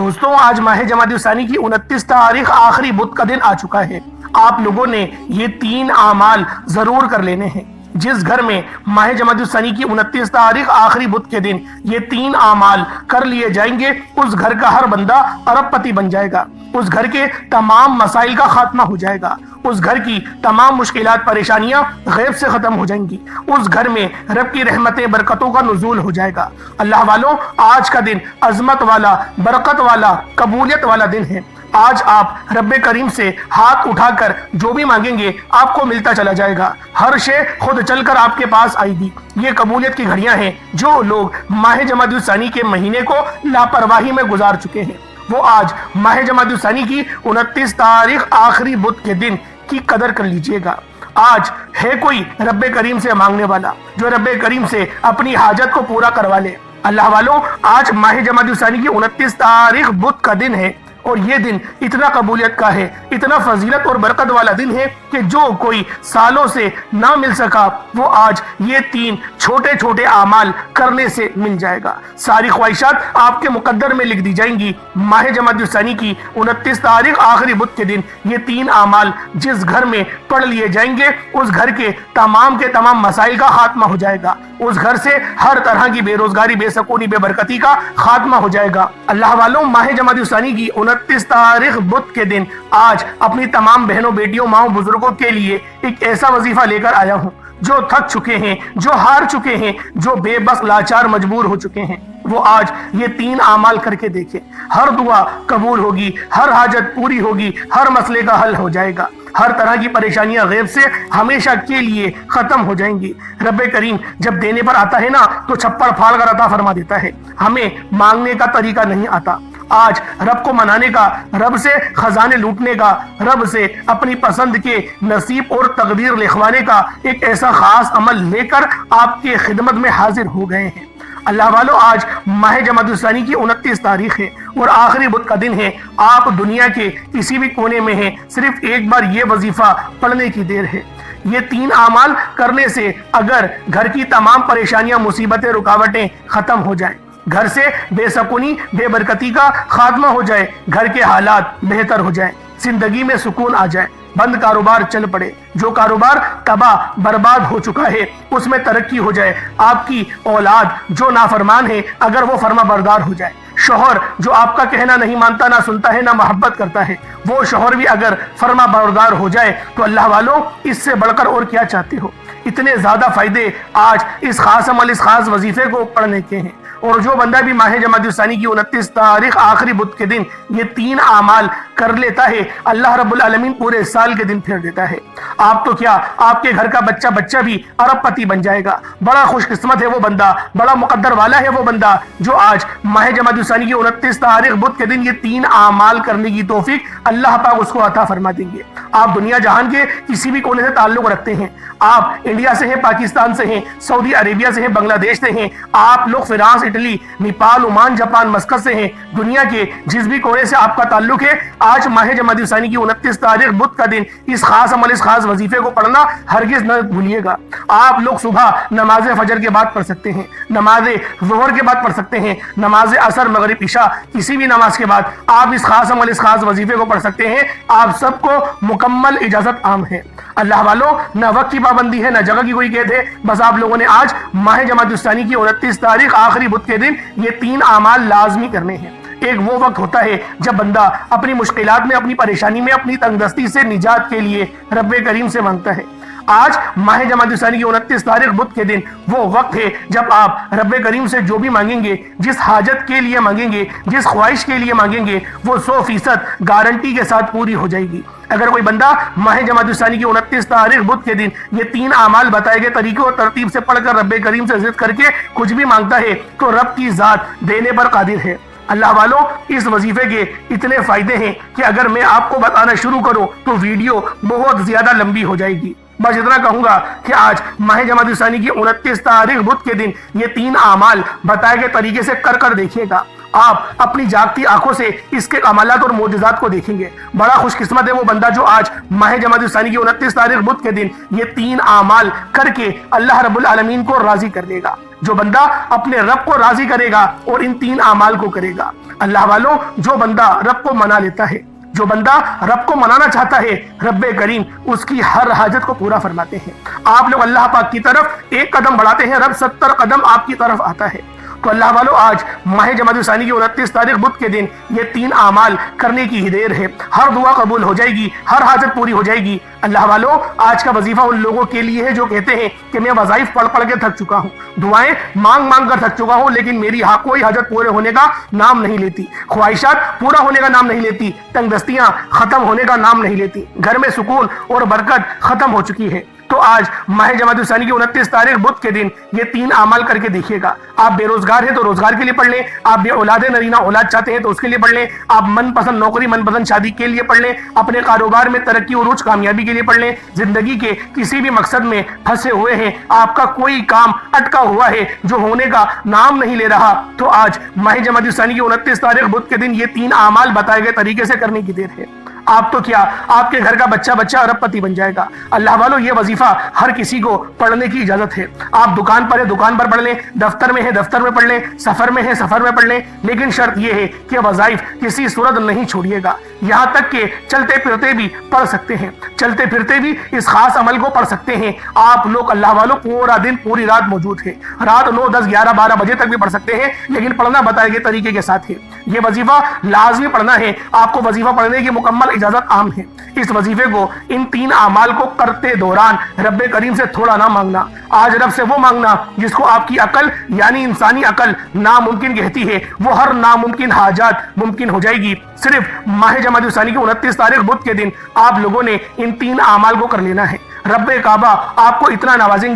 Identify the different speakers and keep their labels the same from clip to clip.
Speaker 1: دوستوں آج ماہ جمادی الثانی کی 29 تاریخ آخری بدھ کا دن آ چکا ہے۔ آپ لوگوں نے یہ 3 اعمال ضرور کر لینے ہیں۔ جس گھر میں ماہ جمادی الثانی کی 29 تاریخ آخری بدھ کے دن یہ 3 اعمال کر لیے جائیں گے، اس گھر کا ہر بندہ ارب پتی بن جائے گا، اس گھر کے تمام مسائل کا خاتمہ ہو جائے گا، اس گھر کی تمام مشکلات پریشانیاں غیب سے ختم ہو جائیں گی، اس گھر میں رب کی رحمتیں برکتوں کا نزول ہو جائے گا۔ اللہ والوں، آج کا دن عظمت والا، برکت والا، قبولیت والا دن ہے۔ آج آپ رب کریم سے ہاتھ اٹھا کر جو بھی مانگیں گے آپ کو ملتا چلا جائے گا، ہر شے خود چل کر آپ کے پاس آئے گی۔ یہ قبولیت کی گھڑیاں ہیں۔ جو لوگ ماہ جمادی الثانی کے مہینے کو لاپرواہی میں گزار چکے ہیں، وہ آج ماہ جمادی الثانی کی 29 تاریخ آخری بدھ کے دن کی قدر کر لیجئے گا۔ آج ہے کوئی رب کریم سے مانگنے والا جو رب کریم سے اپنی حاجت کو پورا کروا لے۔ اللہ والوں، آج ماہ جمادی الثانی کی 29 تاریخ بدھ کا دن ہے، اور یہ دن اتنا قبولیت کا ہے، اتنا فضیلت اور برکت والا دن ہے کہ جو کوئی سالوں سے نہ مل سکا وہ آج یہ 3 چھوٹے چھوٹے اعمال کرنے سے مل جائے گا۔ ساری خواہشات آپ کے مقدر میں لکھ دی جائیں گی۔ ماہ جمادی الثانی کی 29 تاریخ آخری بدھ کے دن یہ 3 اعمال جس گھر میں پڑھ لیے جائیں گے، اس گھر کے تمام مسائل کا خاتمہ ہو جائے گا، اس گھر سے ہر طرح کی بے روزگاری، بے سکونی، بے برکتی کا خاتمہ ہو جائے گا۔ اللہ والوں، ماہ جمادی الثانی کی 29 تاریخ بدھ کے دن آج اپنی تمام بہنوں، بیٹیوں، ماؤں، بزرگوں کے لیے ایک ایسا وظیفہ لے کر آیا ہوں جو تھک چکے ہیں، جو ہار چکے ہیں، جو بے بس، لاچار، مجبور ہو چکے ہیں۔ وہ آج یہ 3 اعمال کر کے دیکھیں، ہر دعا قبول ہوگی، ہر حاجت پوری ہوگی، ہر مسئلے کا حل ہو جائے گا، ہر طرح کی پریشانیاں غیب سے ہمیشہ کے لیے ختم ہو جائیں گی۔ رب کریم جب دینے پر آتا ہے نا تو چھپڑ پھاڑ کر عطا فرما دیتا ہے، ہمیں مانگنے کا طریقہ نہیں آتا۔ آج رب کو منانے کا، رب سے خزانے لوٹنے کا، رب سے اپنی پسند کے نصیب اور تقدیر لکھوانے کا ایک ایسا خاص عمل لے کر آپ کے خدمت میں حاضر ہو گئے ہیں۔ اللہ والو، آج ماہ جمادی الثانی کی 29 تاریخ ہے اور آخری بدھ کا دن ہے۔ آپ دنیا کے کسی بھی کونے میں ہیں، صرف ایک بار یہ وظیفہ پڑھنے کی دیر ہے۔ یہ 3 اعمال کرنے سے اگر گھر کی تمام پریشانیاں، مصیبتیں، رکاوٹیں ختم ہو جائیں، گھر سے بے سکونی، بے برکتی کا خاتمہ ہو جائے، گھر کے حالات بہتر ہو جائیں، زندگی میں سکون آ جائے، بند کاروبار چل پڑے، جو کاروبار تباہ برباد ہو چکا ہے اس میں ترقی ہو جائے، آپ کی اولاد جو نافرمان ہے اگر وہ فرما بردار ہو جائے، شوہر جو آپ کا کہنا نہیں مانتا، نہ سنتا ہے، نہ محبت کرتا ہے، وہ شوہر بھی اگر فرما بردار ہو جائے تو اللہ والوں، اس سے بڑھ کر اور کیا چاہتے ہو؟ اتنے زیادہ فائدے آج اس خاص عمل، اس خاص وظیفے کو پڑھنے کے ہیں۔ اور جو بندہ بھی ماہ جمادی الثانی کی 29 تاریخ آخری بدھ کے دن یہ 3 اعمال کر لیتا ہے، اللہ رب العالمین پورے سال کے دن پھیر دیتا ہے۔ آپ تو کیا، آپ کے گھر کا بچہ بھی ارب پتی بن جائے گا۔ بڑا خوش قسمت ہے وہ بندہ، بڑا مقدر والا ہے وہ بندہ جو آج ماہ جمادی الثانی کی 29 تاریخ بدھ کے دن یہ 3 اعمال کرنے کی توفیق اللہ پاک اس کو عطا فرما دیں گے۔ آپ دنیا جہان کے کسی بھی کونے سے تعلق رکھتے ہیں، آپ انڈیا سے ہیں، پاکستان سے ہیں، سعودی عربیہ سے ہیں، بنگلہ دیش سے ہیں، آپ لوگ France, Italy, Nepal, Oman, Japan, Muscat سے ہیں، دنیا کے جس بھی کونے سے آپ کا تعلق ہے، آج ماہ جمادی الثانی کی 29 تاریخ بدھ کا دن اس خاص عمل، اس خاص وظیفے کو پڑھنا ہرگز نہ بھولیے گا۔ آپ لوگ صبح نماز فجر کے بعد پڑھ سکتے ہیں، نماز ظہر کے بعد پڑھ سکتے ہیں، نماز عصر، مغرب، عشاء، کسی بھی نماز کے بعد آپ اس خاص عمل، اس خاص وظیفے کو پڑھ سکتے ہیں۔ آپ سب کو مکمل اجازت عام ہے۔ اللہ والوں، نہ وقت کی پابندی ہے، نہ جگہ کی کوئی قید ہے، بس آپ لوگوں نے آج ماہ جمادی الثانی کی 29 تاریخ آخری بدھ کے دن یہ 3 اعمال لازمی کرنے ہیں۔ ایک وہ وقت ہوتا ہے جب بندہ اپنی مشکلات میں، اپنی پریشانی میں، اپنی تنگ دستی سے نجات کے لیے رب کریم سے مانگتا ہے۔ آج ماہ جمادی الثانی کی 29 تاریخ بدھ کے دن وہ وقت ہے جب آپ رب کریم سے جو بھی مانگیں گے، جس حاجت کے لیے مانگیں گے، جس خواہش کے لیے مانگیں گے، وہ 100% گارنٹی کے ساتھ پوری ہو جائے گی۔ اگر کوئی بندہ ماہ جمادی الثانی کی 29 تاریخ بدھ کے دن یہ 3 اعمال بتائے گئے طریقوں اور ترتیب سے پڑھ کر رب کریم سے ضد کر کے کچھ بھی مانگتا ہے تو رب کی ذات دینے پر قادر ہے۔ اللہ والوں، اس وظیفے کے اتنے فائدے ہیں کہ اگر میں آپ کو بتانا شروع کروں تو ویڈیو بہت زیادہ لمبی ہو جائے گی۔ بس اتنا کہوں گا کہ آج ماہ جمادی الثانی کی 29 تاریخ بدھ کے دن یہ 3 اعمال بتائے گئے طریقے سے کر دیکھیے گا۔ آپ اپنی جاگتی آنکھوں سے اس کے عملات اور معجزات کو دیکھیں گے۔ بڑا خوش قسمت ہے وہ بندہ جو آج ماہ جمادی الثانی کی 29 تاریخ بدھ کے دن یہ 3 اعمال کر کے اللہ رب العالمین کو راضی کر لے گا۔ جو بندہ اپنے رب کو راضی کرے گا اور ان 3 اعمال کو کرے گا۔ اللہ والوں، جو بندہ رب کو منا لیتا ہے، جو بندہ رب کو منانا چاہتا ہے، رب کریم اس کی ہر حاجت کو پورا فرماتے ہیں۔ آپ لوگ اللہ پاک کی طرف ایک قدم بڑھاتے ہیں، رب 70 قدم آپ کی طرف آتا ہے۔ تو اللہ والوں، آج ماہ جمادی الثانی کی 29 تاریخ بدھ کے دن یہ 3 اعمال کرنے کی ہی دیر ہے۔ ہر دعا قبول ہو جائے گی، ہر حاجت پوری ہو جائے گی۔ اللہ والوں، آج کا وظیفہ ان لوگوں کے لیے ہے جو کہتے ہیں کہ میں وظائف پڑھ پڑھ کے تھک چکا ہوں، دعائیں مانگ مانگ کر تھک چکا ہوں، لیکن میری کوئی حاجت پورے ہونے کا نام نہیں لیتی، خواہشات پورا ہونے کا نام نہیں لیتی، تنگ دستیاں ختم ہونے کا نام نہیں لیتی، گھر میں سکون اور برکت ختم ہو چکی ہے۔ تو آج ماہ جمادی الثانی کی 29 تاریخ بدھ کے دن یہ 3 اعمال کر کے دیکھیے گا۔ آپ بے روزگار ہیں تو روزگار کے لیے پڑھ لیں، آپ بے اولاد نرینہ اولاد چاہتے ہیں تو اس کے لیے پڑھ لیں، آپ من پسند نوکری، من پسند شادی کے لیے پڑھ لیں، اپنے کاروبار میں ترقی عروج کامیابی کے لیے پڑھ لیں، زندگی کے کسی بھی مقصد میں پھنسے ہوئے ہیں، آپ کا کوئی کام اٹکا ہوا ہے جو ہونے کا نام نہیں لے رہا، تو آج ماہ جمادی الثانی کی 29 تاریخ بدھ کے دن یہ 3 اعمال بتائے گئے طریقے سے کرنے کی دیر ہے۔ آپ تو کیا، آپ کے گھر کا بچہ ارب پتی بن جائے گا۔ اللہ والوں، یہ وظیفہ ہر کسی کو پڑھنے کی اجازت ہے۔ آپ دکان پر ہے، دکان پر پڑھ لیں، دفتر میں ہے، دفتر میں پڑھ لیں، سفر میں ہے، سفر میں پڑھ لیں، لیکن شرط یہ ہے کہ وظائف کسی صورت نہیں چھوڑیے گا، یہاں تک کہ چلتے پھرتے بھی پڑھ سکتے ہیں، چلتے پھرتے بھی اس خاص عمل کو پڑھ سکتے ہیں۔ آپ لوگ اللہ والوں پورا دن پوری رات موجود ہے، رات 9، 10، 11، 12 بجے تک بھی پڑھ سکتے ہیں، لیکن پڑھنا بتائے گئے طریقے کے ساتھ ہے۔ یہ وظیفہ لازمی پڑھنا ہے، آپ کو وظیفہ پڑھنے کی مکمل اجازت عام ہے۔ اس وظیفے کو، ان 3 اعمال کو کرتے دوران رب کریم سے تھوڑا نہ مانگنا، آج رب سے وہ مانگنا جس کو آپ کی عقل یعنی انسانی عقل ناممکن کہتی ہے، وہ ہر ناممکن حاجات ممکن ہو جائے گی۔ صرف ماہ جمادی الثانی کی 29 تاریخ بدھ کے دن آپ لوگوں نے ان 3 اعمال کو کر لینا ہے۔ رب کعبہ آپ کو اتنا نوازیں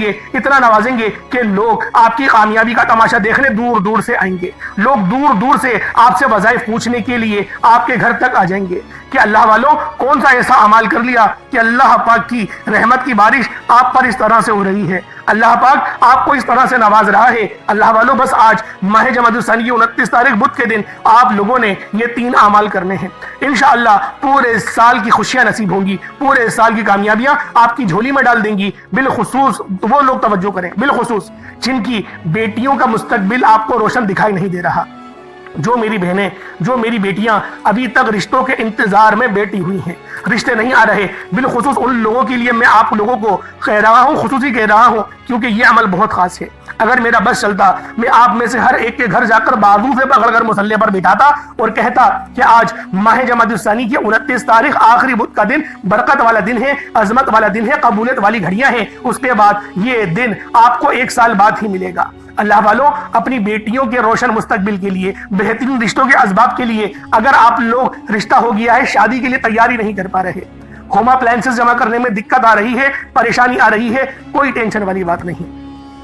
Speaker 1: گے کہ لوگ آپ کی کامیابی کا تماشا دیکھنے دور دور سے آئیں گے، لوگ دور دور سے آپ سے وظائف پوچھنے کے لیے آپ کے گھر تک آ جائیں گے کہ اللہ والوں کون سا ایسا عمل کر لیا کہ اللہ پاک کی رحمت کی بارش آپ پر اس طرح سے ہو رہی ہے، اللہ پاک آپ کو اس طرح سے نواز رہا ہے۔ اللہ والوں، بس آج ماہ جمادی الثانی کی 29 تاریخ بدھ کے دن آپ لوگوں نے یہ 3 اعمال کرنے ہیں۔ انشاءاللہ پورے سال کی خوشیاں نصیب ہوں گی، پورے سال کی کامیابیاں آپ کی جھولی میں ڈال دیں گی۔ بالخصوص وہ لوگ توجہ کریں، بالخصوص جن کی بیٹیوں کا مستقبل آپ کو روشن دکھائی نہیں دے رہا، جو میری بہنیں، جو میری بیٹیاں ابھی تک رشتوں کے انتظار میں بیٹھی ہوئی ہیں، رشتے نہیں آ رہے، بالخصوص ان لوگوں کے لیے میں آپ لوگوں کو کہہ رہا ہوں، خصوصی کہہ رہا ہوں، کیونکہ یہ عمل بہت خاص ہے۔ اگر میرا بس چلتا، میں آپ میں سے ہر ایک کے گھر جا کر بازو سے پکڑ کر مصلے پر بٹھاتا اور کہتا کہ آج ماہ جمادی الثانی کی 29 تاریخ آخری بدھ کا دن برکت والا دن ہے، عظمت والا دن ہے، قبولیت والی گھڑیاں ہیں، اس کے بعد یہ دن آپ کو 1 سال بعد ہی ملے گا۔ اللہ والوں، اپنی بیٹیوں کے روشن مستقبل کے لیے، بہترین رشتوں کے اسباب کے لیے، اگر آپ لوگ رشتہ ہو گیا ہے، شادی کے لیے تیاری نہیں کر پا رہے، ہوم اپلائنسز جمع کرنے میں دقت آ رہی ہے، پریشانی آ رہی ہے، کوئی ٹینشن والی بات نہیں،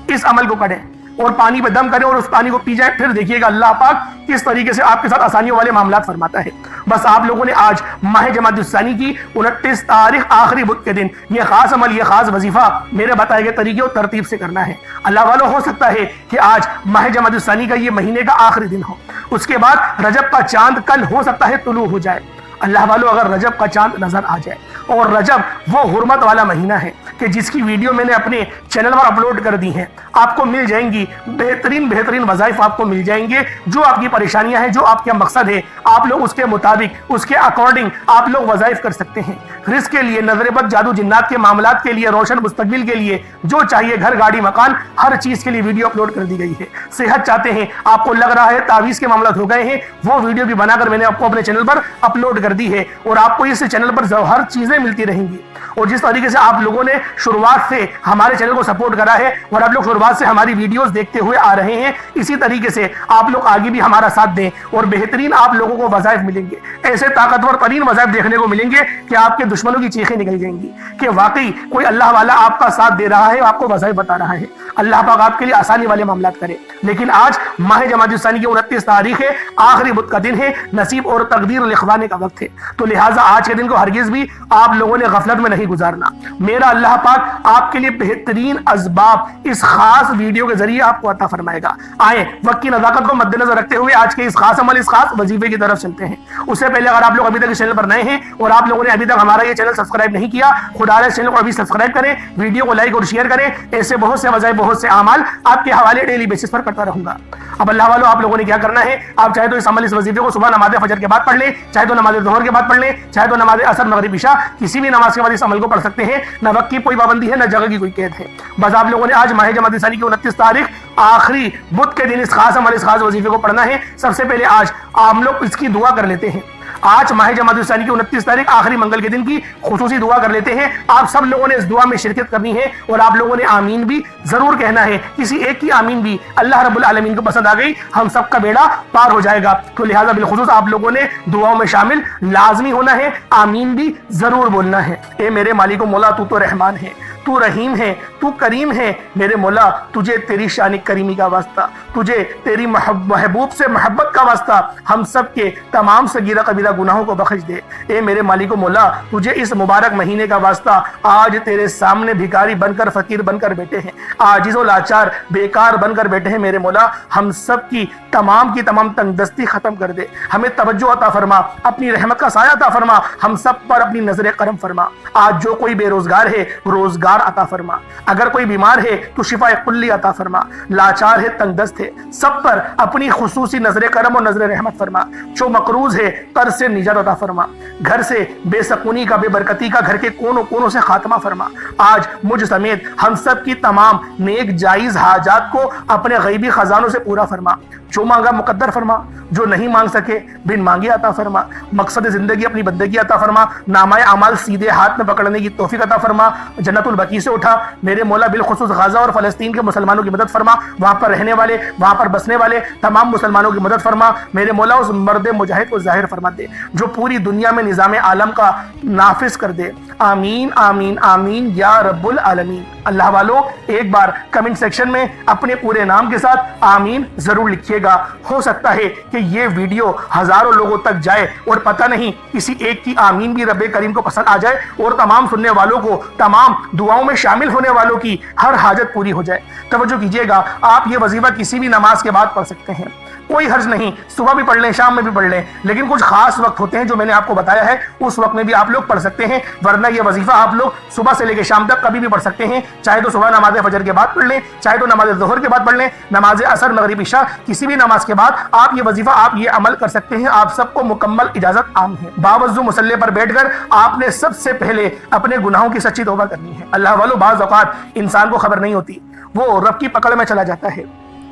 Speaker 1: اس عمل کو کریں اور پانی پہ دم کریں اور اس پانی کو پی جائیں، پھر دیکھیے گا اللہ پاک کس طریقے سے آپ کے ساتھ آسانیوں والے معاملات فرماتا ہے۔ بس آپ لوگوں نے آج ماہ جمادی الثانی کی 29 تاریخ آخری بدھ کے دن یہ خاص عمل، یہ خاص وظیفہ میرے بتائے گئے طریقے اور ترتیب سے کرنا ہے۔ اللہ والوں، ہو سکتا ہے کہ آج ماہ جمادی الثانی کا یہ مہینے کا آخری دن ہو، اس کے بعد رجب کا چاند کل ہو سکتا ہے طلوع ہو جائے۔ اللہ والوں، اگر رجب کا چاند نظر آ جائے، اور رجب وہ حرمت والا مہینہ ہے کہ جس کی ویڈیو میں نے اپنے چینل پر اپلوڈ کر دی ہیں، آپ کو مل جائیں گی بہترین وظائف، آپ کو مل جائیں گے، جو آپ کی پریشانیاں ہیں، جو آپ کا مقصد ہے، آپ لوگ اس کے مطابق، اس کے اکارڈنگ آپ لوگ وظائف کر سکتے ہیں۔ رزق کے لیے، نظر بد، جادو جنات کے معاملات کے لیے، روشن مستقبل کے لیے، جو چاہیے، گھر گاڑی مکان، ہر چیز کے لیے ویڈیو اپلوڈ کر دی گئی ہے۔ صحت چاہتے ہیں، آپ کو لگ رہا ہے تعویذ کے معاملات ہو گئے ہیں، وہ ویڈیو بھی بنا کر میں نے آپ کو اپنے چینل پر اپلوڈ کر دی ہے، اور آپ کو اس چینل پر ہر چیزیں ملتی رہیں گی۔ اور جس طریقے سے آپ لوگوں نے شروعات سے ہمارے چینل کو سپورٹ کرا ہے اور آپ لوگ شروعات سے ہماری ویڈیوز دیکھتے ہوئے آ رہے ہیں، اسی طریقے سے آپ لوگ آگے بھی ہمارا ساتھ دیں اور بہترین آپ لوگوں کو وظائف ملیں گے، ایسے طاقتور ترین وظائف دیکھنے کو ملیں گے کہ آپ کے دشمنوں کی چیخیں نکل جائیں گی کہ واقعی کوئی اللہ والا آپ کا ساتھ دے رہا ہے، آپ کو وظائف بتا رہا ہے۔ اللہ پاک آپ کے لیے آسانی والے معاملات کرے۔ لیکن آج ماہ جمادی الثانی کی 29 تاریخ ہے، آخری بدھ کا دن ہے، نصیب اور تقدیر لکھوانے کا وقت ہے، تو لہٰذا آج کے دن کو ہرگز بھی آپ لوگوں نے غفلت میں نہیں گزارنا۔ میرا اللہ پاک آپ کے لیے بہترین اسباب اس خاص ویڈیو کے ذریعے آپ کو عطا فرمائے گا۔ آئیں وقت کی نزاکت کو مد نظر رکھتے ہوئے آج کے اس خاص عمل، اس خاص وظیفے کی طرف چلتے ہیں۔ اس سے پہلے اگر آپ لوگ ابھی تک اس چینل پر نئے ہیں اور آپ لوگوں نے ابھی تک ہمارا یہ چینل سبسکرائب نہیں کیا، خدا اس چینل کو ابھی سبسکرائب کریں، ویڈیو کو لائک اور شیئر کریں۔ ایسے بہت سے وظائف، بہت سے اعمال آپ کے حوالے ڈیلی بیسس پر کرتا رہوں گا۔ اب اللہ والو، آپ لوگوں نے کیا کرنا ہے، آپ چاہے تو اس عمل، اس وظیفے کو صبح نماز فجر کے بعد پڑھ لیں، چاہے تو نماز ظہر کے بعد پڑھ لیں، چاہے تو نماز عصر، مغرب، عشاء، کسی بھی نماز کے بعد اس عمل کو پڑھ سکتے ہیں۔ نہ وقت کی کوئی پابندی ہے، نہ جگہ کی کوئی قید ہے۔ بس آپ لوگوں نے آج ماہ جمادی الثانی کی 29 تاریخ آخری بدھ کے دن اس خاص عمل، اس خاص وظیفے کو پڑھنا ہے۔ سب سے پہلے آج ہم لوگ اس کی دعا کر لیتے ہیں۔ آج ماہ جمادی الثانی کی 29 تاریخ آخری منگل کے دن کی خصوصی دعا کر لیتے ہیں۔ آپ سب لوگوں نے اس دعا میں شرکت کرنی ہے اور آپ لوگوں نے آمین بھی ضرور کہنا ہے۔ کسی ایک کی آمین بھی اللہ رب العالمین کو پسند آ گئی، ہم سب کا بیڑا پار ہو جائے گا۔ تو لہٰذا بالخصوص آپ لوگوں نے دعاؤں میں شامل لازمی ہونا ہے، آمین بھی ضرور بولنا ہے۔ اے میرے مالک و مولا، تو تو رحمان ہے، تو رحیم ہے، تو کریم ہے۔ میرے مولا، تجھے تیری شان کریمی کا واسطہ، تجھے تیری محبوب سے محبت کا واسطہ ہم سب کے تمام صغیرہ کبیرہ گناہوں کو بخش دے۔ اے میرے مالک و مولا، تجھے اس مبارک مہینے کا واسطہ آج تیرے سامنے بھکاری بن کر، فقیر بن کر بیٹھے ہیں، عاجز و لاچار بیکار بن کر بیٹھے ہیں۔ میرے مولا، ہم سب کی تمام تنگ دستی ختم کر دے، ہمیں توجہ عطا فرما، اپنی رحمت کا سایہ عطا فرما، ہم سب پر اپنی نظر کرم فرما۔ آج جو کوئی بے روزگار ہے، روزگار عطا فرما، اگر کوئی بیمار ہے تو شفا کلی عطا فرما، لاچار ہے، تنگ دست ہے، سب پر اپنی خصوصی نظر کرم اور نظر رحمت فرما۔ جو مقروض ہے قرض سے نجات عطا فرما، گھر سے بے سکونی کا، بے برکتی کا، گھر کے کونوں کونوں سے خاتمہ فرما۔ آج مجھ سمیت ہم سب کی تمام نیک جائز حاجات کو اپنے غیبی خزانوں سے پورا فرما۔ جو مانگا مقدر فرما، جو نہیں مانگ سکے بن مانگے عطا فرما۔ مقصد زندگی اپنی بندگی عطا فرما، نامہ اعمال سیدھے ہاتھ میں پکڑنے کی توفیق عطا فرما۔ جنت البقیع سے اٹھا میرے مولا، بالخصوص غزہ اور فلسطین کے مسلمانوں کی مدد فرما، وہاں پر رہنے والے، وہاں پر بسنے والے تمام مسلمانوں کی مدد فرما۔ میرے مولا، اس مرد مجاہد کو ظاہر فرما دے جو پوری دنیا میں نظام عالم کا نافذ کر دے۔ آمین آمین آمین یا رب العالمین۔ اللہ والو، ایک بار کمنٹ سیکشن میں اپنے پورے نام کے ساتھ آمین ضرور لکھیے گا۔ ہو سکتا ہے کہ یہ ویڈیو ہزاروں لوگوں تک جائے اور پتہ نہیں کسی ایک کی آمین بھی رب کریم کو پسند آ جائے اور تمام سننے والوں کو، تمام دعاؤں میں شامل ہونے والوں کی ہر حاجت پوری ہو جائے۔ توجہ کیجئے گا، آپ یہ وظیفہ کسی بھی نماز کے بعد پڑھ سکتے ہیں، کوئی حرج نہیں، صبح بھی پڑھ لیں، شام میں بھی پڑھ لیں، لیکن کچھ خاص وقت ہوتے ہیں جو میں نے آپ کو بتایا ہے، اس وقت میں بھی آپ لوگ پڑھ سکتے ہیں، ورنہ یہ وظیفہ آپ لوگ صبح سے لے کے شام تک کبھی بھی پڑھ سکتے ہیں۔ چاہے تو صبح نماز فجر کے بعد پڑھ لیں، چاہے تو نماز ظہر کے بعد پڑھ لیں، نماز عصر، مغرب، عشاء، کسی بھی نماز کے بعد آپ یہ وظیفہ، آپ یہ عمل کر سکتے ہیں۔ آپ سب کو مکمل اجازت عام ہے۔ باوضو مصلی پر بیٹھ کر آپ نے سب سے پہلے اپنے گناہوں کی سچی توبہ کرنی ہے۔ اللہ والو، بعض اوقات انسان کو خبر نہیں ہوتی، وہ رب کی پکڑ میں چلا جاتا ہے،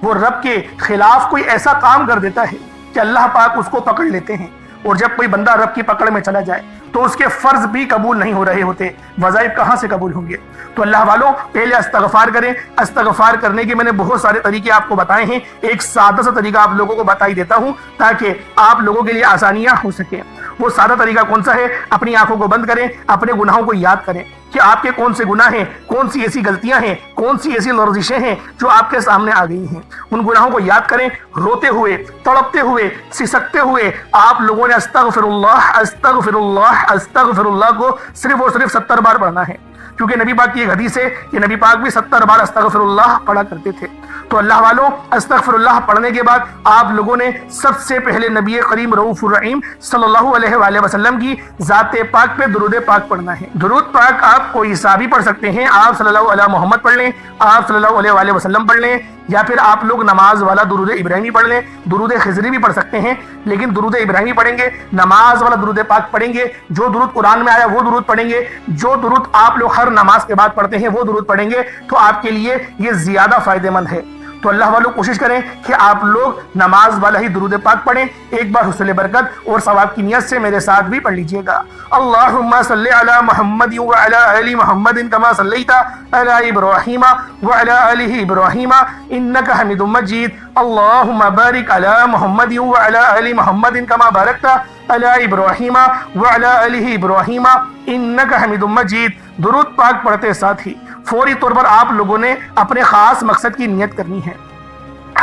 Speaker 1: وہ رب کے خلاف کوئی ایسا کام کر دیتا ہے کہ اللہ پاک اس کو پکڑ لیتے ہیں، اور جب کوئی بندہ رب کی پکڑ میں چلا جائے تو اس کے فرض بھی قبول نہیں ہو رہے ہوتے، وظائف کہاں سے قبول ہوں گے؟ تو اللہ والوں، پہلے استغفار کریں۔ استغفار کرنے کے میں نے بہت سارے طریقے آپ کو بتائے ہیں، ایک سادہ سا طریقہ آپ لوگوں کو بتا ہی دیتا ہوں تاکہ آپ لوگوں کے لیے آسانیاں ہو سکیں۔ وہ سادہ طریقہ کون سا ہے؟ اپنی آنکھوں کو بند کریں، اپنے گناہوں کو یاد کریں کہ آپ کے کون سے گناہ ہیں، کون سی ایسی غلطیاں ہیں، کون سی ایسی لرزشیں ہیں جو آپ کے سامنے آ گئی ہیں۔ ان گناہوں کو یاد کریں، روتے ہوئے، تڑپتے ہوئے، سسکتے ہوئے آپ لوگوں نے استغفر اللہ استغفر اللہ استغفر اللہ کو صرف اور صرف 70 بار پڑھنا ہے، کیونکہ نبی پاک کی ایک حدیث ہے کہ نبی پاک بھی 70 بار استغفر اللہ پڑھا کرتے تھے۔ تو اللہ والوں، استغفر اللہ پڑھنے کے بعد آپ لوگوں نے سب سے پہلے نبی کریم رؤوف الرحیم صلی اللہ علیہ وآلہ وسلم کی ذات پاک پہ درود پاک پڑھنا ہے۔ درود پاک آپ کوئی سا بھی پڑھ سکتے ہیں، آپ صلی اللہ علیہ محمد پڑھ لیں، آپ صلی اللہ علیہ وآلہ وسلم پڑھ لیں، یا پھر آپ لوگ نماز والا درود ابراہیمی پڑھ لیں، درود خضری بھی پڑھ سکتے ہیں، لیکن درود ابراہیمی پڑھیں گے، نماز والا درود پاک پڑھیں گے، جو درود قرآن میں آیا وہ درود پڑھیں گے، جو درود آپ لوگ ہر نماز کے بعد پڑھتے ہیں وہ درود پڑھیں گے، تو آپ کے لیے یہ زیادہ فائدہ مند ہے۔ تو اللہ والوں، کوشش کریں کہ آپ لوگ نماز والا ہی درود پاک پڑھیں۔ ایک بار حصول برکت اور ثواب کی نیت سے میرے ساتھ بھی پڑھ لیجئے گا۔ اللہم صلی علی محمد وعلی آل محمد کما صلیت علی ابراہیم وعلی آل ابراہیم انک حمید مجید۔ اللہم بارک علی محمد وعلی آل محمد کما بارکت علی ابراہیم وعلی آل ابراہیم انک حمید مجید۔ درود پاک پڑھتے ساتھ ہی فوری طور پر آپ لوگوں نے اپنے خاص مقصد کی نیت کرنی ہے۔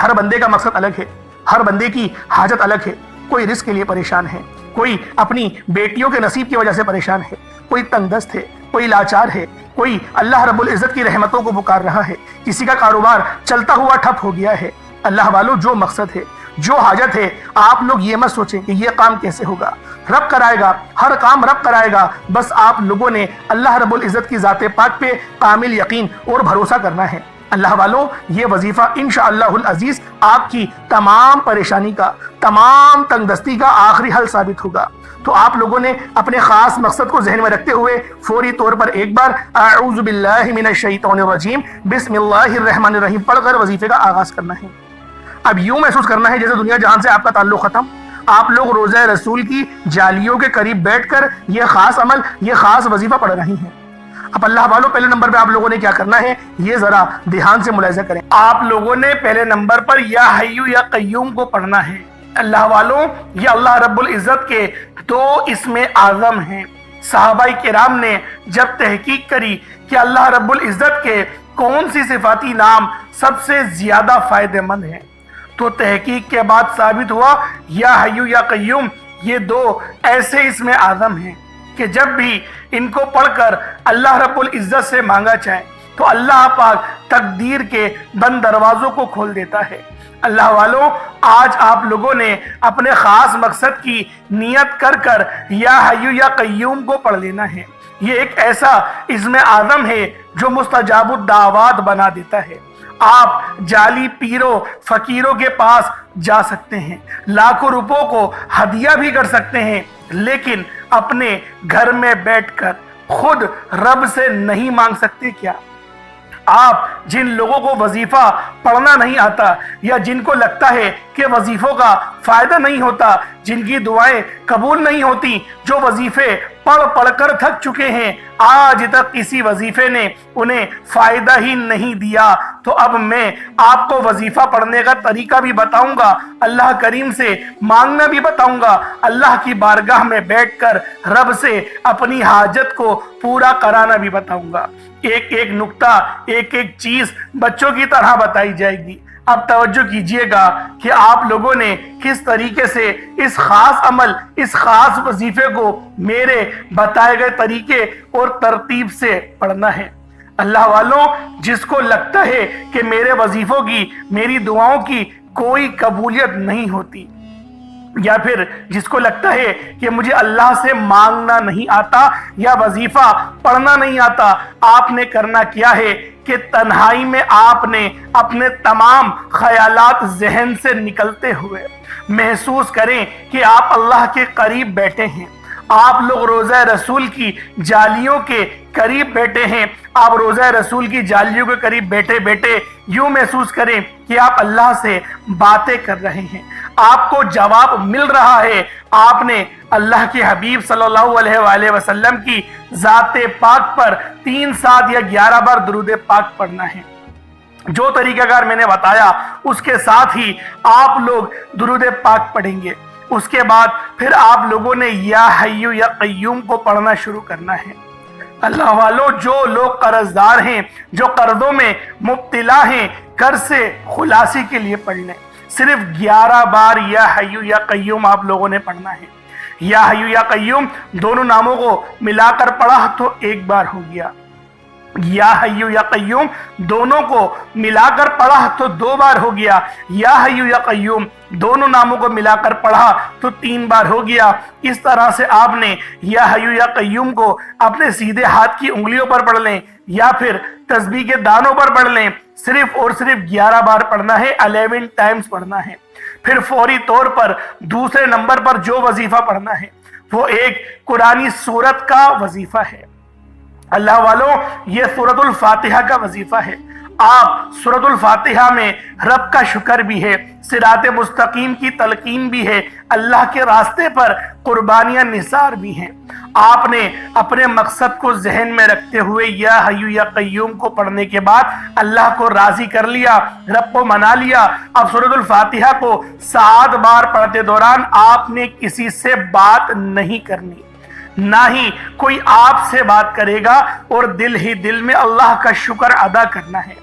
Speaker 1: ہر بندے کا مقصد الگ ہے، ہر بندے کی حاجت الگ ہے۔ کوئی رزق کے لیے پریشان ہے، کوئی اپنی بیٹیوں کے نصیب کی وجہ سے پریشان ہے، کوئی تنگ دست ہے، کوئی لاچار ہے، کوئی اللہ رب العزت کی رحمتوں کو پکار رہا ہے، کسی کا کاروبار چلتا ہوا ٹھپ ہو گیا ہے۔ اللہ والوں، جو مقصد ہے، جو حاجت ہے، آپ لوگ یہ مت سوچیں کہ یہ کام کیسے ہوگا، رب کرائے گا، ہر کام رب کرائے گا۔ بس آپ لوگوں نے اللہ رب العزت کی ذات پاک پہ کامل یقین اور بھروسہ کرنا ہے۔ اللہ والوں، یہ وظیفہ انشاءاللہ العزیز آپ کی تمام پریشانی کا، تمام تنگ دستی کا آخری حل ثابت ہوگا۔ تو آپ لوگوں نے اپنے خاص مقصد کو ذہن میں رکھتے ہوئے فوری طور پر ایک بار اعوذ باللہ من الشیطان الرجیم بسم اللہ الرحمن الرحیم پڑھ کر وظیفے کا آغاز کرنا ہے۔ اب یوں محسوس کرنا ہے جیسے دنیا جہان سے آپ کا تعلق ختم، آپ لوگ روضہ رسول کی جالیوں کے قریب بیٹھ کر یہ خاص عمل، یہ خاص وظیفہ پڑھ رہی ہیں۔ اب اللہ والوں، پہلے نمبر پہ آپ لوگوں نے کیا کرنا ہے یہ ذرا دھیان سے ملاحظہ کریں۔ آپ لوگوں نے پہلے نمبر پر یا حی یا قیوم کو پڑھنا ہے۔ اللہ والوں، یہ اللہ رب العزت کے دو اسم اعظم ہیں۔ صحابہ کرام نے جب تحقیق کری کہ اللہ رب العزت کے کون سی صفاتی نام سب سے زیادہ فائدہ مند ہیں، تو تحقیق کے بعد ثابت ہوا یا حی یا قیوم یہ دو ایسے اسم اعظم ہیں کہ جب بھی ان کو پڑھ کر اللہ رب العزت سے مانگا جائے تو اللہ پاک تقدیر کے بند دروازوں کو کھول دیتا ہے۔ اللہ والوں، آج آپ لوگوں نے اپنے خاص مقصد کی نیت کر کر یا حی یا قیوم کو پڑھ لینا ہے۔ یہ ایک ایسا اسم اعظم ہے جو مستجاب الدعوات بنا دیتا ہے۔ آپ جعلی پیروں فقیروں کے پاس جا سکتے ہیں، لاکھوں روپوں کو ہدیہ بھی کر سکتے ہیں، لیکن اپنے گھر میں بیٹھ کر خود رب سے نہیں مانگ سکتے کیا؟ آپ جن لوگوں کو وظیفہ پڑھنا نہیں آتا یا جن کو لگتا ہے کہ وظیفوں کا فائدہ نہیں ہوتا، جن کی دعائیں قبول نہیں ہوتی، جو وظیفے پڑھ پڑھ کر تھک چکے ہیں، آج تک کسی وظیفے نے انہیں فائدہ ہی نہیں دیا، تو اب میں آپ کو وظیفہ پڑھنے کا طریقہ بھی بتاؤں گا، اللہ کریم سے مانگنا بھی بتاؤں گا، اللہ کی بارگاہ میں بیٹھ کر رب سے اپنی حاجت کو پورا کرانا بھی بتاؤں گا۔ ایک ایک نقطہ، ایک ایک چیز بچوں کی طرح بتائی جائے گی۔ اب توجہ کیجئے گا کہ آپ لوگوں نے کس طریقے سے اس خاص عمل، اس خاص وظیفے کو میرے بتائے گئے طریقے اور ترتیب سے پڑھنا ہے۔ اللہ والوں، جس کو لگتا ہے کہ میرے وظیفوں کی، میری دعاؤں کی کوئی قبولیت نہیں ہوتی، یا پھر جس کو لگتا ہے کہ مجھے اللہ سے مانگنا نہیں آتا یا وظیفہ پڑھنا نہیں آتا، آپ نے کرنا کیا ہے کہ تنہائی میں آپ نے اپنے تمام خیالات ذہن سے نکلتے ہوئے محسوس کریں کہ آپ اللہ کے قریب بیٹھے ہیں، آپ لوگ روضہ رسول کی جالیوں کے قریب بیٹھے ہیں۔ آپ روضہ رسول کی جالیوں کے قریب بیٹھے بیٹھے یوں محسوس کریں کہ آپ اللہ سے باتیں کر رہے ہیں، آپ کو جواب مل رہا ہے۔ آپ نے اللہ کے حبیب صلی اللہ علیہ وآلہ وسلم کی ذات پاک پر 3 7 یا 11 بار درود پاک پڑھنا ہے۔ جو طریقہ کار میں نے بتایا اس کے ساتھ ہی آپ لوگ درود پاک پڑھیں گے۔ اس کے بعد پھر آپ لوگوں نے یا حی یا قیوم کو پڑھنا شروع کرنا ہے۔ اللہ والوں، جو لوگ قرض دار ہیں، جو قرضوں میں مبتلا ہیں، قرض سے خلاصی کے لیے پڑھ لیں۔ صرف 11 بار یا حی یا قیوم آپ لوگوں نے پڑھنا ہے۔ یا حی یا قیوم دونوں ناموں کو ملا کر پڑھا تو 1 بار ہو گیا، یا حی یا قیوم دونوں کو ملا کر پڑھا تو 2 بار ہو گیا، یا حی یا قیوم دونوں ناموں کو ملا کر پڑھا تو 3 بار ہو گیا۔ اس طرح سے آپ نے یا حی یا قیوم کو اپنے سیدھے ہاتھ کی انگلیوں پر پڑھ لیں یا پھر تسبیح کے دانوں پر پڑھ لیں، صرف اور صرف 11 بار پڑھنا ہے، 11 ٹائمز پڑھنا ہے۔ پھر فوری طور پر دوسرے نمبر پر جو وظیفہ پڑھنا ہے وہ ایک قرآنی سورت کا وظیفہ ہے۔ اللہ والوں، یہ سورۃ الفاتحہ کا وظیفہ ہے۔ آپ سورۃ الفاتحہ میں رب کا شکر بھی ہے، صراط مستقیم کی تلقین بھی ہے، اللہ کے راستے پر قربانیاں نثار بھی ہیں۔ آپ نے اپنے مقصد کو ذہن میں رکھتے ہوئے یا حی یا قیوم کو پڑھنے کے بعد اللہ کو راضی کر لیا، رب کو منا لیا۔ اب سورۃ الفاتحہ کو 7 بار پڑھتے دوران آپ نے کسی سے بات نہیں کرنی، نہ ہی کوئی آپ سے بات کرے گا، اور دل ہی دل میں اللہ کا شکر ادا کرنا ہے۔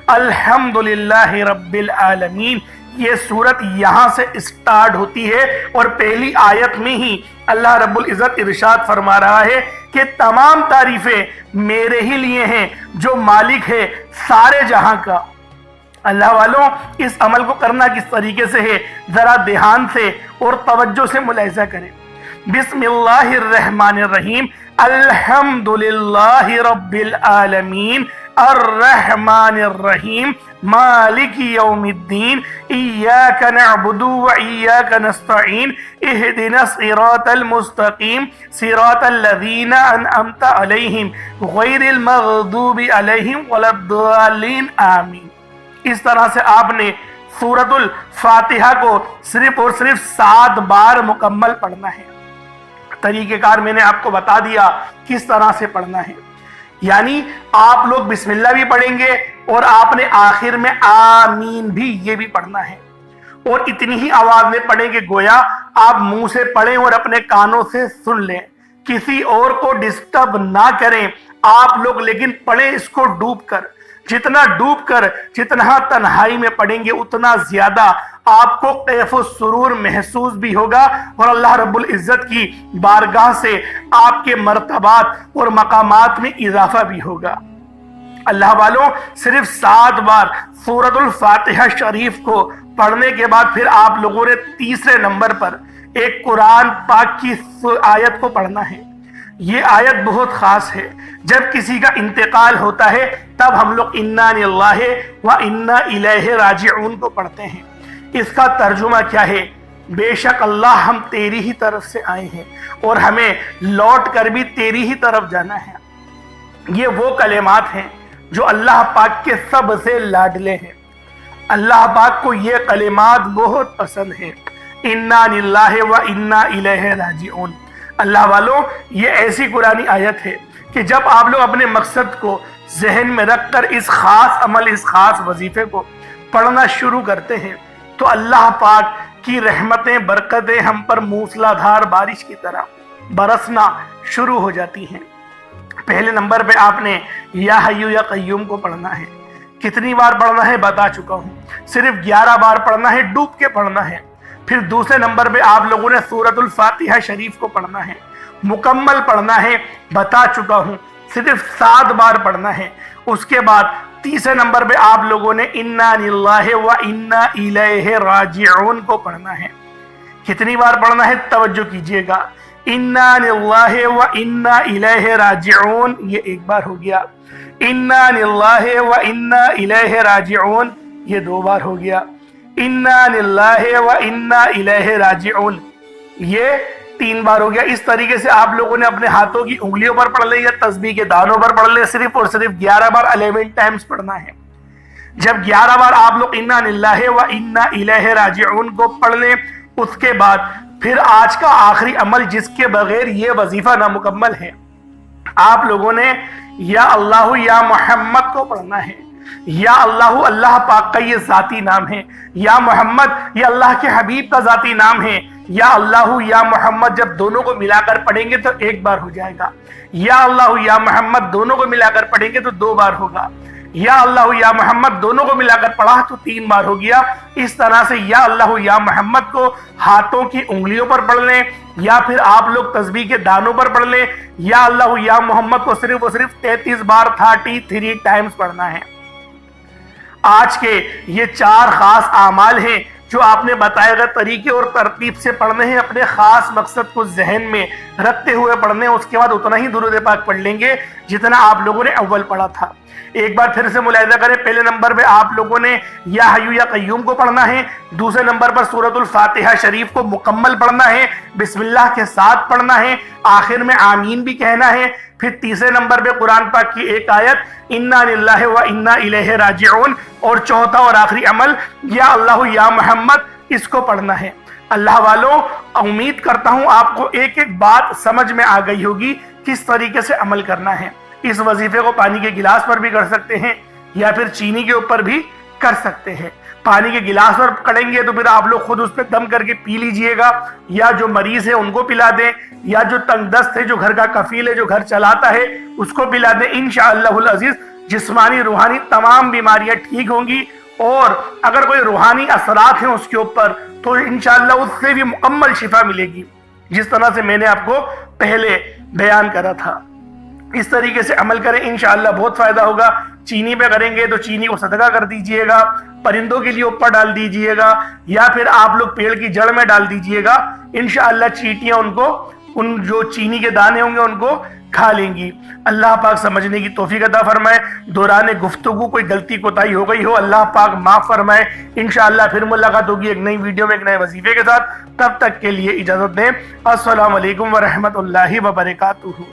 Speaker 1: الحمدللہ رب العالمین، یہ صورت یہاں سے اسٹارٹ ہوتی ہے اور پہلی آیت میں ہی اللہ رب العزت ارشاد فرما رہا ہے کہ تمام تعریفیں میرے ہی لیے ہیں جو مالک ہے سارے جہاں کا۔ اللہ والوں، اس عمل کو کرنا کس طریقے سے ہے ذرا دھیان سے اور توجہ سے ملاحظہ کریں۔ بسم اللہ الرحمن الرحیم، الحمدللہ رب العالمین، الرحمن الرحیم، مالک یوم الدین، ایاک نعبد و ایاک نستعین، اہدنا الصراط المستقیم، صراط الذین انعمت علیہم غیر المغضوب علیہم ولا الضالین، آمین۔ اس طرح سے آپ نے سورۃ الفاتحہ کو صرف اور صرف 7 بار مکمل پڑھنا ہے۔ طریقہ کار میں نے آپ کو بتا دیا کس طرح سے پڑھنا ہے، یعنی آپ لوگ بسم اللہ بھی پڑھیں گے اور آپ نے آخر میں آمین بھی یہ بھی پڑھنا ہے، اور اتنی ہی آواز میں پڑھیں کہ گویا آپ منہ سے پڑھیں اور اپنے کانوں سے سن لیں، کسی اور کو ڈسٹرب نہ کریں آپ لوگ، لیکن پڑھیں اس کو ڈوب کر۔ جتنا ڈوب کر، جتنا تنہائی میں پڑھیں گے اتنا زیادہ آپ کو کیف و سرور محسوس بھی ہوگا اور اللہ رب العزت کی بارگاہ سے آپ کے مرتبات اور مقامات میں اضافہ بھی ہوگا۔ اللہ والوں، صرف 7 بار سورۃ الفاتحہ شریف کو پڑھنے کے بعد پھر آپ لوگوں نے تیسرے نمبر پر ایک قرآن پاک کی آیت کو پڑھنا ہے۔ یہ آیت بہت خاص ہے۔ جب کسی کا انتقال ہوتا ہے تب ہم لوگ انا للہ و انا الیہ راجعون کو پڑھتے ہیں۔ اس کا ترجمہ کیا ہے؟ بے شک اللہ ہم تیری ہی طرف سے آئے ہیں اور ہمیں لوٹ کر بھی تیری ہی طرف جانا ہے۔ یہ وہ کلمات ہیں جو اللہ پاک کے سب سے لاڈلے ہیں۔ اللہ پاک کو یہ کلمات بہت پسند ہیں، انا للہ و انا الیہ راجعون۔ اللہ والوں، یہ ایسی قرآنی آیت ہے کہ جب آپ لوگ اپنے مقصد کو ذہن میں رکھ کر اس خاص عمل، اس خاص وظیفے کو پڑھنا شروع کرتے ہیں تو اللہ پاک کی رحمتیں، برکتیں ہم پر موسلا دھار بارش کی طرح برسنا شروع ہو جاتی ہیں۔ پہلے نمبر پہ آپ نے یا حیو یا قیوم کو پڑھنا ہے۔ کتنی بار پڑھنا ہے بتا چکا ہوں، صرف 11 بار پڑھنا ہے، ڈوب کے پڑھنا ہے۔ پھر دوسرے نمبر پہ آپ لوگوں نے سورۃ الفاتحہ شریف کو پڑھنا ہے، مکمل پڑھنا ہے، بتا چکا ہوں صرف 7 بار پڑھنا ہے۔ اس کے بعد تیسرے نمبر پہ آپ لوگوں نے انا للہ و انا الیہ راجعون کو پڑھنا ہے۔ کتنی بار پڑھنا ہے توجہ کیجئے گا، انا للہ و انا الیہ راجعون یہ 1 بار ہو گیا، انا للہ و انا الیہ راجعون یہ 2 بار ہو گیا، انا للہ و انا الیہ راجعون یہ 3 بار ہو گیا۔ اس طریقے سے آپ لوگوں نے اپنے ہاتھوں کی انگلیوں پر پڑھ لے یا تسبیح کے دانوں پر پڑھ لے، صرف اور صرف 11 بار 11 ٹائمز پڑھنا ہے۔ جب 11 بار آپ لوگ انا للہ و انا الیہ راجعون کو پڑھ لیں، اس کے بعد پھر آج کا آخری عمل جس کے بغیر یہ وظیفہ نامکمل ہے، آپ لوگوں نے یا اللہ یا محمد کو پڑھنا ہے۔ یا اللہ، اللہ پاک کا یہ ذاتی نام ہے، یا محمد یہ اللہ کے حبیب کا ذاتی نام ہے۔ یا اللہ یا محمد جب دونوں کو ملا کر پڑھیں گے تو 1 بار ہو جائے گا، یا اللہ یا محمد دونوں کو ملا کر پڑھیں گے تو 2 بار ہوگا، یا اللہ یا محمد دونوں کو ملا کر پڑھا تو 3 بار ہو گیا۔ اس طرح سے یا اللہ یا محمد کو ہاتھوں کی انگلیوں پر پڑھ لیں یا پھر آپ لوگ تسبیح کے دانوں پر پڑھ لیں، یا اللہ یا محمد کو صرف اور صرف 33 بار 33 ٹائمز پڑھنا ہے۔ آج کے یہ 4 خاص اعمال ہیں جو آپ نے بتائے گا طریقے اور ترتیب سے پڑھنے ہیں، اپنے خاص مقصد کو ذہن میں رکھتے ہوئے پڑھنے ہیں۔ اس کے بعد اتنا ہی درود پاک پڑھ لیں گے جتنا آپ لوگوں نے اول پڑھا تھا۔ ایک بار پھر سے ملاحظہ کریں، پہلے نمبر پہ آپ لوگوں نے یا حیو یا قیوم کو پڑھنا ہے، دوسرے نمبر پر سورۃ الفاتحہ شریف کو مکمل پڑھنا ہے، بسم اللہ کے ساتھ پڑھنا ہے، آخر میں آمین بھی کہنا ہے، پھر تیسرے نمبر پہ قرآن پاک کی ایک آیت انا للہ و انا الیہ راجعون، اور چوتھا اور آخری عمل یا اللہ یا محمد اس کو پڑھنا ہے۔ اللہ والوں، امید کرتا ہوں آپ کو ایک ایک بات سمجھ میں آ گئی ہوگی کس طریقے سے عمل کرنا ہے۔ اس وظیفے کو پانی کے گلاس پر بھی کر سکتے ہیں یا پھر چینی کے اوپر بھی کر سکتے ہیں۔ پانی کے گلاس پر کریں گے تو پھر آپ لوگ خود اس پہ دم کر کے پی لیجئے گا، یا جو مریض ہے ان کو پلا دیں، یا جو تنگ دست ہے، جو گھر کا کفیل ہے، جو گھر چلاتا ہے، اس کو پلا دیں۔ انشاءاللہ العزیز جسمانی روحانی تمام بیماریاں ٹھیک ہوں گی اور اگر کوئی روحانی اثرات ہیں اس کے اوپر تو انشاءاللہ اس سے بھی مکمل شفا ملے گی، جس طرح سے میں نے آپ کو پہلے بیان کرا تھا۔ اس طریقے سے عمل کریں، انشاءاللہ بہت فائدہ ہوگا۔ چینی پہ کریں گے تو چینی کو صدقہ کر دیجئے گا، پرندوں کے لیے اوپر ڈال دیجئے گا، یا پھر آپ لوگ پیڑ کی جڑ میں ڈال دیجئے گا، انشاءاللہ چیٹیاں ان جو چینی کے دانے ہوں گے ان کو کھا لیں گی۔ اللہ پاک سمجھنے کی توفیق عطا فرمائے۔ دوران گفتگو کوئی غلطی کوتاہی ہو گئی ہو، اللہ پاک معاف فرمائے۔ انشاءاللہ پھر ملاقات ہوگی ایک نئی ویڈیو میں ایک نئے وظیفے کے ساتھ۔ تب تک کے لیے اجازت دیں۔ السلام علیکم ورحمۃ اللہ وبرکاتہ۔